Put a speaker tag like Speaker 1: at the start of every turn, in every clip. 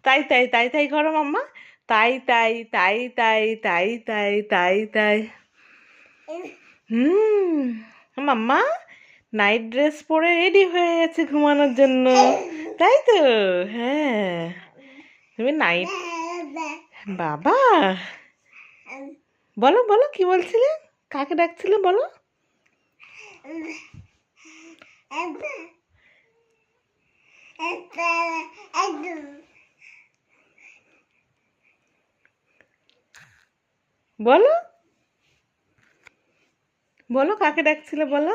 Speaker 1: তাই তাই তাই তাই করো মাম্মা। তাই তাই তাই তাই তাই তাই তাই তাই। হুম। মাম্মা নাইট ড্রেস পরে রেডি হয়ে গেছে ঘুমানোর জন্য, তাই তো? হ্যাঁ, তুমি নাইট। বাবা, বলো বলো কি বলছিলে, কাকে ডাকছিলে বলো। বলো বলো কাকে ডাকছিলে বলো।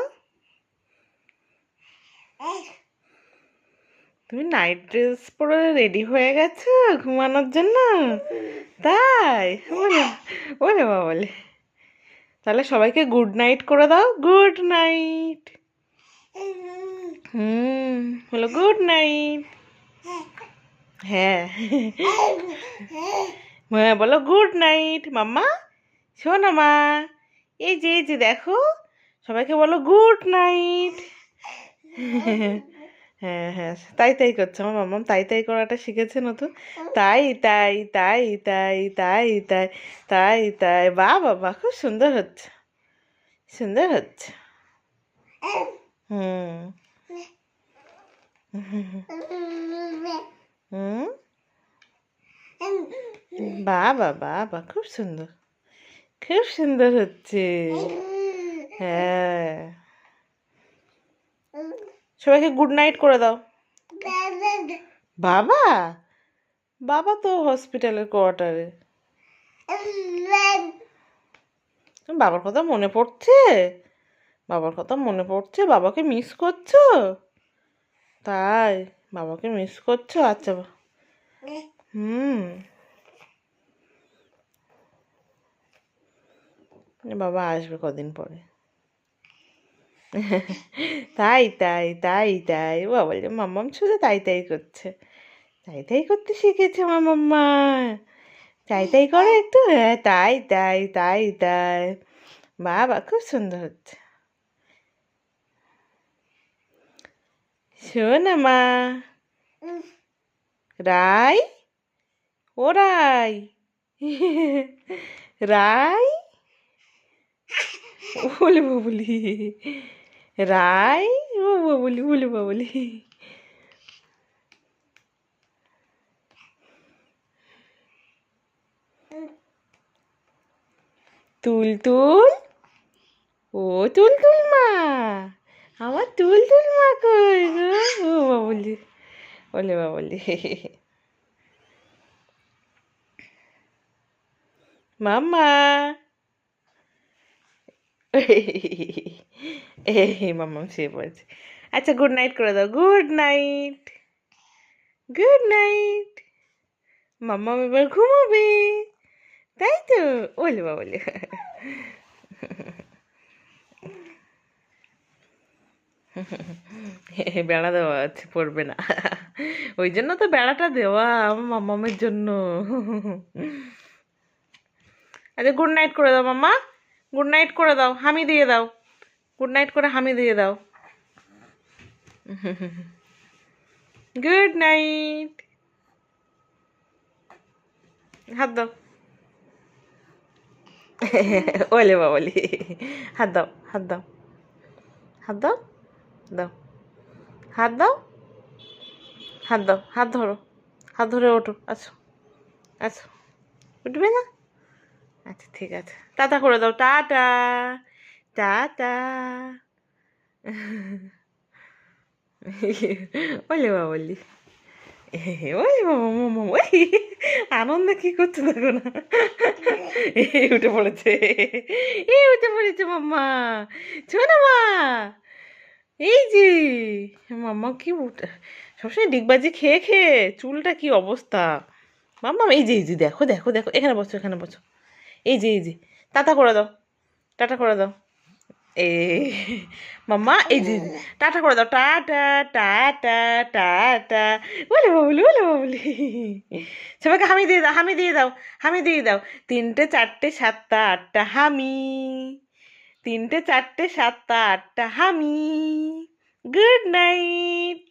Speaker 1: তুমি নাইট ড্রেস পরে রেডি হয়ে গেছো ঘুমানোর জন্য, তাই? বলে ওরে বাবা বলে, তাহলে সবাইকে গুড নাইট করে দাও, গুড নাইট। বলো গুড নাইট। হ্যাঁ হ্যাঁ, বলো গুড নাইট মাম্মা। শোনো মা, এই যে দেখো, সবাইকে বলো গুড নাইট। হ্যাঁ হ্যাঁ, তাই তাই করছে আমার মাম্মাম, তাই তাই করাটা শিখেছে নতুন। তাই তাই তাই তাই তাই তাই তাই তাই, বাহ বাবা খুব সুন্দর হচ্ছে, সুন্দর হচ্ছে। হুম হুম, বাবা বাবা খুব সুন্দর, খুব সুন্দর হচ্ছে। হ্যাঁ, সবাইকে গুড নাইট করে দাও। বাবা, বাবা তো হসপিটালের কোয়ার্টারে। বাবার কথা মনে পড়ছে, বাবার কথা মনে পড়ছে, বাবাকে মিস করছো? তাই, বাবাকে মিস করছো? আচ্ছা। হুম, বাবা আসবে কদিন পরে। তাই তাই তাই তাই, ও বাবা মাম্মাম শুধু তাই তাই করছে, তাই তাই করতে শিখেছে আমার মাম্মা। তাই তাই করে একটু, হ্যাঁ তাই তাই তাই তাই, বাবা খুব সুন্দর হচ্ছে। শোন মা, রাই, ও রাই, রাই, বলে বাবুলি, রাই, ও বাবুলি বলে বাবুলি। তুলতুল, ও তুলতুল মা, আমার তুলতুল মা কই গো, ও বাবুলি বলে বাবুলি। মাম্মা, এই মাম্মা শুয়ে পড়েছে। আচ্ছা গুড নাইট করে দাও, গুড নাইট, গুড নাইট। মাম্মা এবার ঘুমাবে, তাই তো? বলে বাবুলি। বেড়া দেওয়া আছে, পড়বে না, ওই জন্য তো বেড়াটা দেওয়া আমার মাম্মামের জন্য। আচ্ছা গুড নাইট করে দাও মাম্মা, গুড নাইট করে দাও, হামি দিয়ে দাও, গুড নাইট করে হামি দিয়ে দাও। গুড নাইট, হাত দাও। ওলে বাবলি, হাত দাও, হাত দাও, হাত দাও, দাও, হাত দাও, হাত দাও, হাত ধরো, হাত ধরে ওঠো, আচ্ছা আচ্ছা, উঠবে না? আচ্ছা ঠিক আছে, টাটা করে দাও, টাটা, টাটা। ওলে বাবলি, ওই বাবা মামা, ওই আনন্দে কি করছে দেখো না, এই উঠে পড়েছে, এই উঠে পড়েছে মাম্মা, শোনো মা, এই যে মাম্মা কি উঠে, সবসময় ডিগবাজি খেয়ে খেয়ে চুলটা কি অবস্থা। মাম্মা এই যে দেখো দেখো দেখো, এখানে বসো এখানে বসো, এই যে টাটা করে দাও, টাটা করে দাও, এ মাম্মা এই যে টাটা করে দাও, টাটা, টাটা, টাটা, বলে বাবুলি বলে বাবুলি। সবাইকে হামি দিয়ে দাও, হামি দিয়ে দাও, হামি দিয়ে দাও, 3টে 4টে 7টা 8টা হামি, 3টে 4টে 7টা 8টা হামি, গুড নাইট।